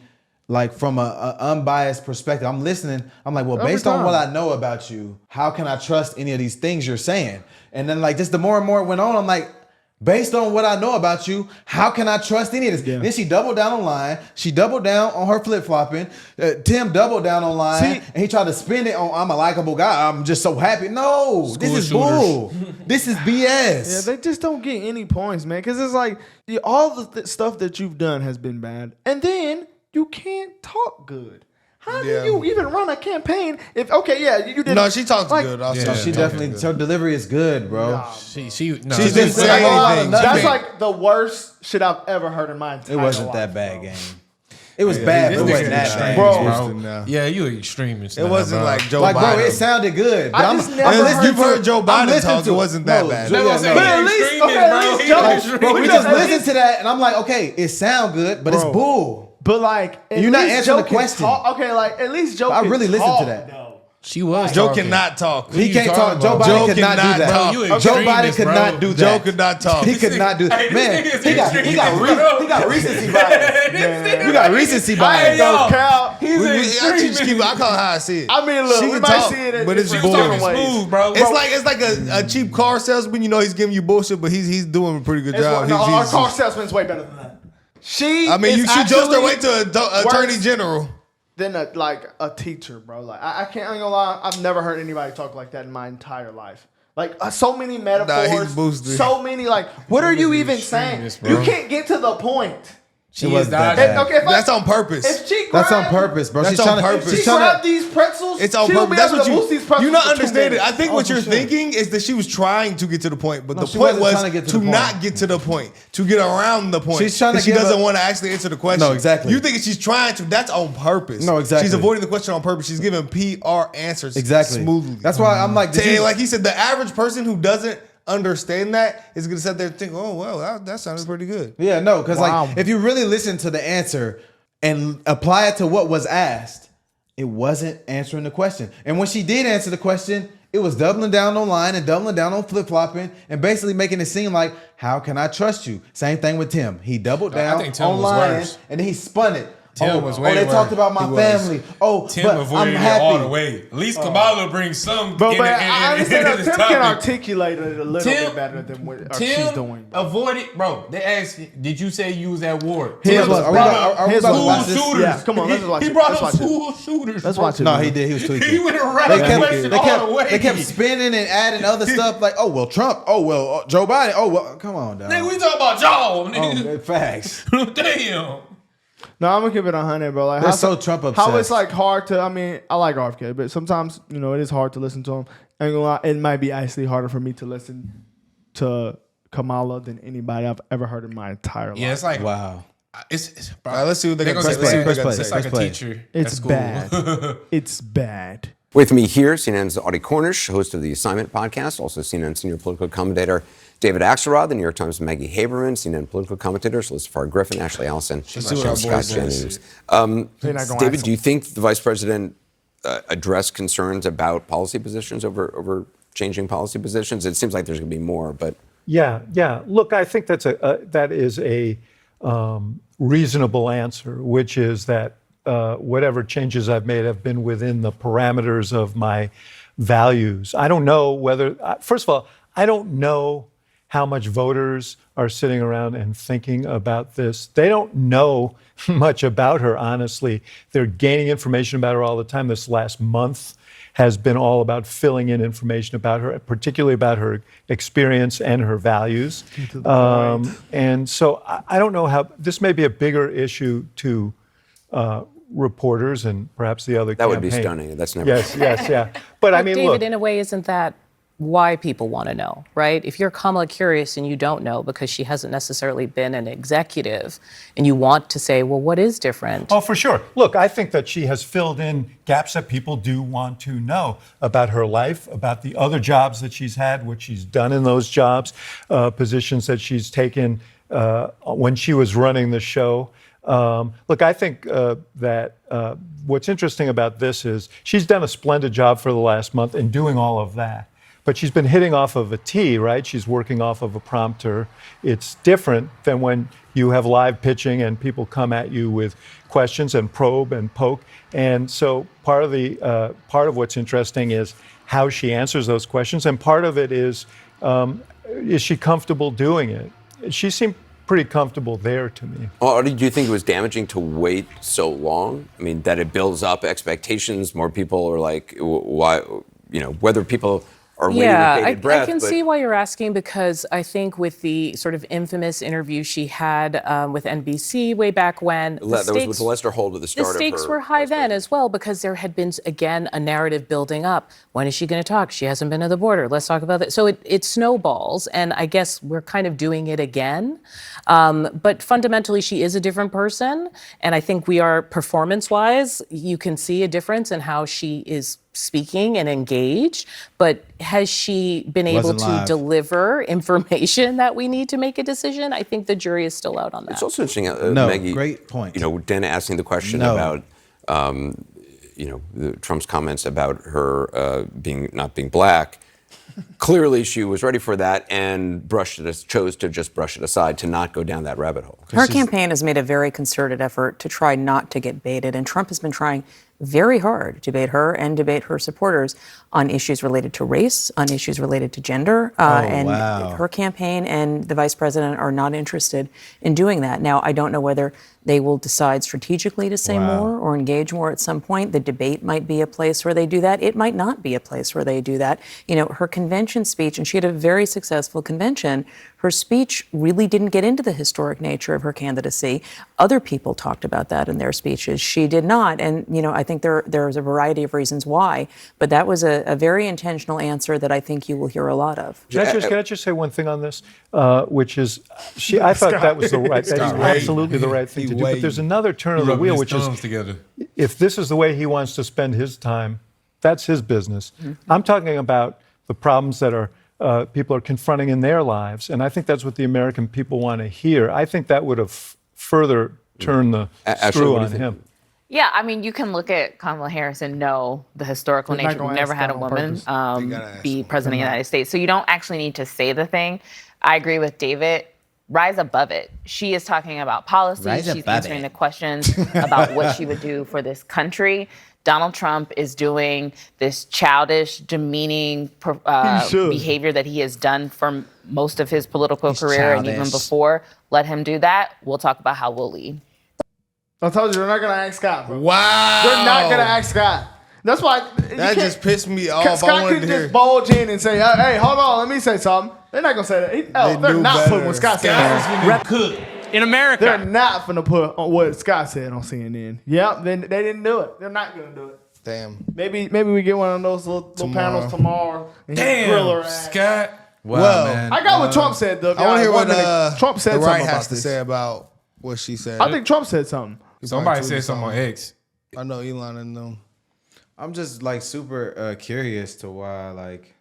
like from a unbiased perspective. I'm listening. I'm like, well, Every based on time. what I know about you, how can I trust any of these things you're saying? And then like just the more and more it went on, I'm like, based on what I know about you, how can I trust any of this? Yeah. Then she doubled down on lying. She doubled down on her flip flopping. Tim doubled down on lying, and he tried to spin it on I'm a likable guy. I'm just so happy. No, this School is shooters. bull. This is BS. Yeah, they just don't get any points, man. Because it's like all the stuff that you've done has been bad, and then you can't talk good. How Yeah. do you even run a campaign if you did? No, she talks like, good. Also. Yeah. She definitely, her delivery is good, bro. Nah, She She's no, been just saying saying a lot of anything. nothing. that's like the worst shit I've ever heard in my entire It wasn't life, that bad bro. game. It was bad, this but it nigga wasn't that is bad. Bro. Now. Yeah, you an extremist. It now, wasn't bro. like Joe Like, Biden. bro, it sounded good. But I I'm, just I'm never listening heard- You've heard Joe I'm Biden listening talk. to It wasn't that bad. That's what I'm saying. But at He least- extremist, okay, at bro. least He Joe- an extremist. Bro, we We just just- listened to that, and I'm like, okay, it sound good, but it's Bro. bull. But like, at You're not least answering Joe the can question. talk- Okay, like at least Joe. I can really listened to talk, that. though. She was. Joe talking. cannot talk. He you can't talk. talking Joe about? Biden Joe could not cannot do that. talk. You Joe Biden extremist, could bro. not do that. Joe could not talk. He could not do that. Hey, Man, this nigga's he got extremist, bro. he got recency bias. You got recency Hey, bias. yo. So Cal, He's an I extremist. call it how I see it. I mean, look, She we can might talk, see it, but it's She was bull. talking ways. smooth, bro. It's like a cheap car salesman. You know, he's giving you bullshit, but he's doing a pretty good It's job. one, no, our He's- car salesman's way better than that. She, I mean, is she joked her way actually to attorney worse general. than a teacher, bro. Like I can't, I ain't gonna lie, I've never heard anybody talk like that in my entire life. Like so many metaphors, he's boosted. so many like, what are you Niggas even is saying? extremist, bro. You can't get to the point. She It is wasn't that dodging. bad. Okay, if That's I, on purpose. if she That's on grabbed- purpose, bro. That's She's on trying purpose. to. If She's she trying grabbed to. these pretzels, It's on she'll purpose. be That's able what to boost these pretzels you not for 2 understand it. I minutes. think Oh, what for you're sure. thinking is that she was trying to get to the point, but No, the she point wasn't was trying to get to to the not point. get to the point, to get around the point. She's trying to She give doesn't a- want to actually answer the question. No, exactly. You think she's trying to? That's on purpose. No, exactly. She's avoiding the question on purpose. She's giving PR answers Exactly. smoothly. That's why I'm like, did And you- like he said, the average person who doesn't understand that is going to sit there and think, oh, well, that sounded pretty good. Yeah, no, because Wow. like if you really listen to the answer and apply it to what was asked, it wasn't answering the question. And when she did answer the question, it was doubling down on lying and doubling down on flip-flopping and basically making it seem like, how can I trust you? Same thing with Tim. He doubled down think Tim on was lying worse. and then he spun it. Tim was way they worse. talked about my He was. family. Oh, Tim but I'm avoided it happy. all the way. At least Kamala brings some. But in the- I understand that this Tim topic. can articulate it a little Tim- bit better than what Tim she's doing. bro. avoided, bro. They asked, did you say you was at war? His Tim was- Are we brought about- up are we his about to was- watch this? school shooters. Yeah, come on, let's just watch He it. brought Let's up watch it. school shooters. Let's watch it. No, he did. He was tweaking. He went around the question all the way. They kept spinning and adding other stuff like, oh, well, Trump. Oh, well, Joe Biden. Oh, well, come on, dog. Nigga, we talking about y'all, Oh, nigga. facts. Damn. No, I'm gonna give it 100, bro. Like They're how- so Trump How obsessed. it's like hard to. I mean, I like RFK, but sometimes it is hard to listen to him. I ain't gonna lie, it might be actually harder for me to listen to Kamala than anybody I've ever heard in my entire life. Yeah, it's like Wow. It's All right, let's see what they they're got gonna to say. say. Press play. It's like a Press play. teacher. It's at school. bad. It's bad. With me here, CNN's Audie Cornish, host of the Assignment podcast, also CNN senior political commentator David Axelrod, the New York Times' Maggie Haberman, CNN political commentators Liz Farr Griffin, Ashley Allison, see what our and Scott boys say. Jennings. They're not gonna David, ask do you think the vice president addressed concerns about policy positions over changing policy positions? It seems like there's going to be more, but Yeah. Look, I think that is a reasonable answer, which is that whatever changes I've made have been within the parameters of my values. I don't know whether, first of all, I don't know how much voters are sitting around and thinking about this. They don't know much about her, honestly. They're gaining information about her all the time. This last month has been all about filling in information about her, particularly about her experience and her values. And so I don't know how, this may be a bigger issue to reporters and perhaps the other that would be campaign. stunning. That's never. Yes, yeah. But I mean, David, look. in a way, isn't that why people want to know, right? If you're Kamala curious and you don't know because she hasn't necessarily been an executive and you want to say, well, what is different? Oh, for sure. Look, I think that she has filled in gaps that people do want to know about her life, about the other jobs that she's had, what she's done in those jobs, positions that she's taken when she was running the show. Look, I think that what's interesting about this is she's done a splendid job for the last month in doing all of that. But she's been hitting off of a tee, right? She's working off of a prompter. It's different than when you have live pitching and people come at you with questions and probe and poke. And so part of what's interesting is how she answers those questions, and part of it is she comfortable doing it? She seemed pretty comfortable there to me. Well, do you think it was damaging to wait so long? I mean, that it builds up expectations. More people are like, why? Whether people are waiting with bated breath. I can but see why you're asking, because I think with the sort of infamous interview she had with NBC way back when, that was with Lester Holt at the start the of stakes her were high vice then as well, because there had been, again, a narrative building up. When is she going to talk? She hasn't been to the border. Let's talk about that. So it snowballs, and I guess we're kind of doing it again. But fundamentally, she is a different person, and I think we are, performance-wise, you can see a difference in how she is speaking and engaged, but has she been able Wasn't to live. deliver information that we need to make a decision? I think the jury is still out on that. It's also interesting, No, Maggie. great point. Dan asking the question No. about, Trump's comments about her not being black. Clearly, she was ready for that and chose to just brush it aside, to not go down that rabbit hole. Her campaign has made a very concerted effort to try not to get baited, and Trump has been trying very hard to bait her and debate her supporters on issues related to race, on issues related to gender. And wow. her campaign and the vice president are not interested in doing that. Now, I don't know whether they will decide strategically to say more or engage more at some point. The debate might be a place where they do that. It might not be a place where they do that. Her convention speech, and she had a very successful convention, her speech really didn't get into the historic nature of her candidacy. Other people talked about that in their speeches. She did not. And, I think there's a variety of reasons why. But that was a very intentional answer that I think you will hear a lot of. Can I just say one thing on this, which is, I thought that was absolutely the right thing to do. But there's another turn of the wheel, which is, together. if this is the way he wants to spend his time, that's his business. I'm talking about the problems that are people are confronting in their lives. And I think that's what the American people want to hear. I think that would have further turned the Ashley, screw what do on you think? him. Yeah, I mean, you can look at Kamala Harris and know the historical They're not nature. We've gonna never ask had a that on woman purpose. be president of the United States. So you don't actually need to say the thing. I agree with David. Rise above it. She is talking about policy. Rise She's above answering it. the questions about what she would do for this country. Donald Trump is doing this childish, demeaning behavior that he has done for most of his political career and even childish. before. Let him do that. We'll talk about how we'll lead. I told you they're not gonna ask Scott, bro. Wow. They're not gonna ask Scott. That's why That just pissed me off. I Scott wanted could to hear. just bulge in and say, "Hey, hold on, let me say something." They're not gonna say that. They're knew not better. putting what Scott said. Scott cook in America. They're not gonna put on what Scott said on CNN. Yep, then they didn't do it. They're not gonna do it. Damn. Maybe we get one of those little panels tomorrow and grill her Damn, ass. Scott. Wow, man. I got what Trump said though. I want to hear what Trump said the something right about has to this. say about what she said. I think Trump said something. Somebody tweeted said something on X. I know Elon and them. I'm just like super curious to why like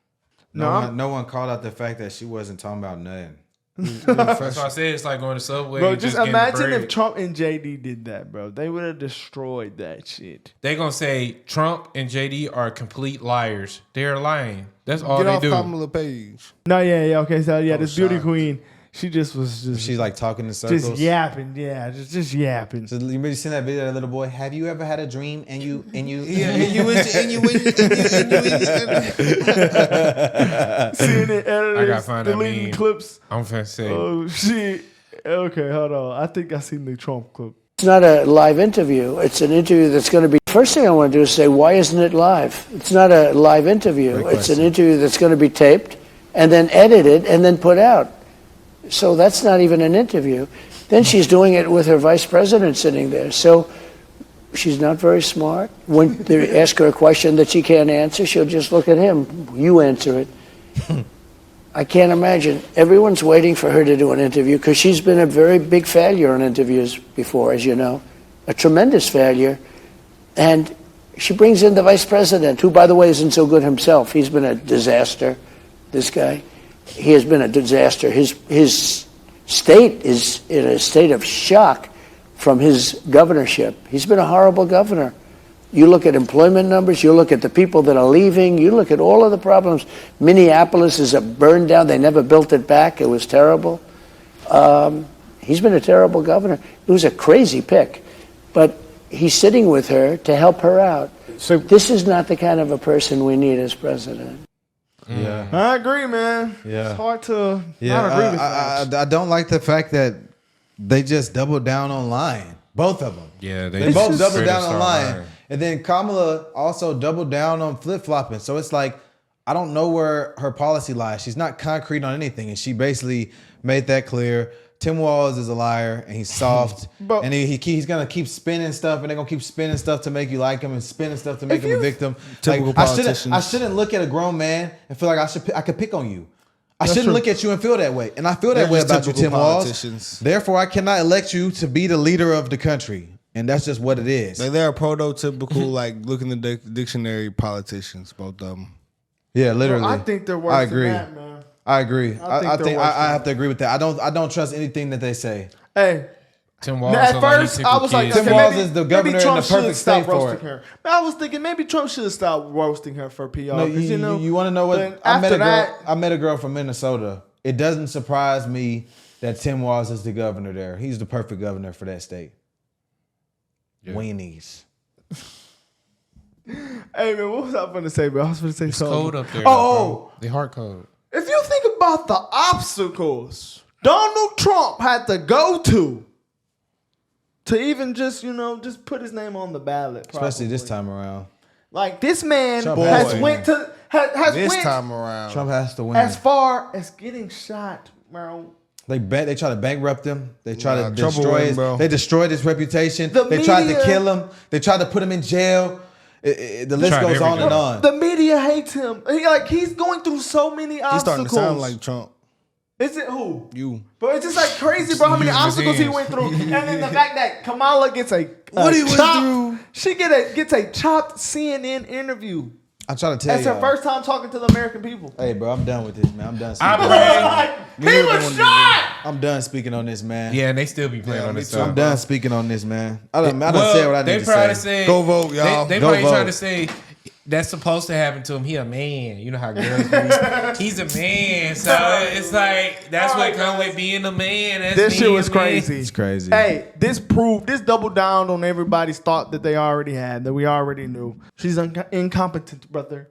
No, no one called out the fact that she wasn't talking about nothing. That's why I said it's like going to Subway. Bro, and just getting imagine bread. if Trump and JD did that, bro. They would have destroyed that shit. They gonna say Trump and JD are complete liars. They're lying. That's all Get they off do. Kamala Page. No, yeah, okay. So yeah, this beauty shocked. queen, she just was just She's like talking in circles. just yapping, yeah, just yapping. So you maybe seen that video of that little boy? Have you ever had a dream and you Yeah, and you wish. Seeing it, I gotta editors find that deleting meme. clips. I'm finna say. Oh shit. Okay, hold on. I think I seen the Trump clip. It's not a live interview. It's an interview that's going to be. First thing I want to do is say, why isn't it live? It's not a live interview. It's an interview that's going to be taped and then edited and then put out. So that's not even an interview. Then she's doing it with her vice president sitting there. So she's not very smart. When they ask her a question that she can't answer, she'll just look at him. You answer it. I can't imagine. Everyone's waiting for her to do an interview because she's been a very big failure on interviews before, as you know, a tremendous failure. And she brings in the vice president, who, by the way, isn't so good himself. He's been a disaster, this guy. He has been a disaster. His state is in a state of shock from his governorship. He's been a horrible governor. You look at employment numbers, you look at the people that are leaving, you look at all of the problems. Minneapolis is a burned down. They never built it back. It was terrible. He's been a terrible governor. It was a crazy pick. But he's sitting with her to help her out. So this is not the kind of a person we need as president. Yeah. I agree, man. Yeah. It's hard to Yeah, not agree with that. I don't like the fact that they just doubled down on lying. Both of them. Yeah, They both doubled straight down up on start lying. And then Kamala also doubled down on flip-flopping. So it's like, I don't know where her policy lies. She's not concrete on anything. And she basically made that clear. Tim Walz is a liar and he's soft. And he's going to keep spinning stuff and they're going to keep spinning stuff to make you like him and spinning stuff to make him a victim. Typical politicians. I shouldn't look at a grown man and feel like I could pick on you. I That's shouldn't true. look at you and feel that way. And I feel They're that way just about you, typical Tim Walz. politicians. Therefore, I cannot elect you to be the leader of the country. And that's just what it is. Like they're prototypical, like look in the dictionary politicians, both of them. Yeah, literally. I think they're worse I agree. than that, man. I agree. I think they're worse I than have to agree with that. I don't trust anything that they say. Hey, Tim Walz. at look like he first, tickle I was like, kids. Tim okay, Walz maybe, is the maybe governor in Trump the perfect should stop state for roasting it. her. Man, I was thinking maybe Trump should stop roasting her for PR. No, 'cause, you want to know then what? I met after I met a girl from Minnesota. It doesn't surprise me that Tim Walz is the governor there. He's the perfect governor for that state. Yeah. Weenies. Hey man, what was I going to say, bro? I was going to say It's something. cold up there. Oh, the hard code. if you think about the obstacles Donald Trump had to go to even just, just put his name on the ballot. Especially this probably. time around. Like this man Trump has boy. went to has This went time around, Trump has to win. as far as getting shot, bro. They try to bankrupt him. They try Nah, to Trump will destroy win, his. bro. They destroyed his reputation. The They tried to media- kill him. They tried to put him in jail. The list Tried goes on and everything. on. The media hates him. He's going through so many he's obstacles. starting to sound like Trump. Is it who? You. But it's just like crazy, bro. How many Using his obstacles he hands. went through, and then the fact that Kamala gets a What he went chopped, through. she gets a chopped CNN interview. I'm trying to tell you. That's her first time talking to the American people. Hey, bro, I'm done with this, man. I'm done speaking. He was shot! I'm done speaking on this, man. Yeah, and they still be playing on this So stuff. I'm done speaking on this, man. I done said what I need to probably say. Said, Go vote, y'all. They Go probably vote. trying to say that's supposed to happen to him. He a man. You know how girls be. He's a man. So it's like, that's what comes with being a man. That's This shit being was a man. crazy. It's crazy. Hey, this doubled down on everybody's thought that they already had, that we already knew. She's incompetent, brother.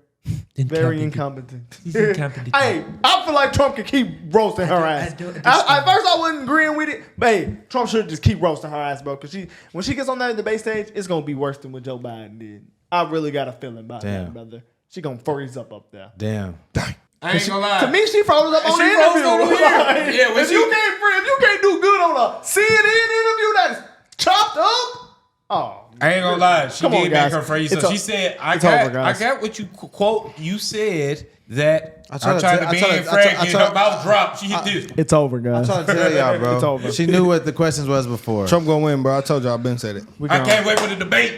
Very incompetent. Hey, I feel like Trump can keep roasting her ass. At first, I wasn't agreeing with it, but hey, Trump should just keep roasting her ass, bro. Because when she gets on that debate stage, it's gonna be worse than what Joe Biden did. I really got a feeling about that, brother. She gonna freeze up there. Damn. I ain't gonna lie. To me, she froze up on the She froze interview. over here. Yeah, when if you can't do good on a CNN interview that's chopped up, oh. I ain't gonna lie. She Come on, gave back guys. her phrase. It's So o- she said, I it's over, got guys. what you quote. You said that I I'm tried to trying tell- to be I tried in to- I tried- I fracking. tried- Her mouth dropped. She hit this. It's over, guys. I'm trying to tell y'all, bro. It's over. She knew what the questions was before. Trump gonna win, bro. I told y'all, I've been said it. I can't wait for the debate.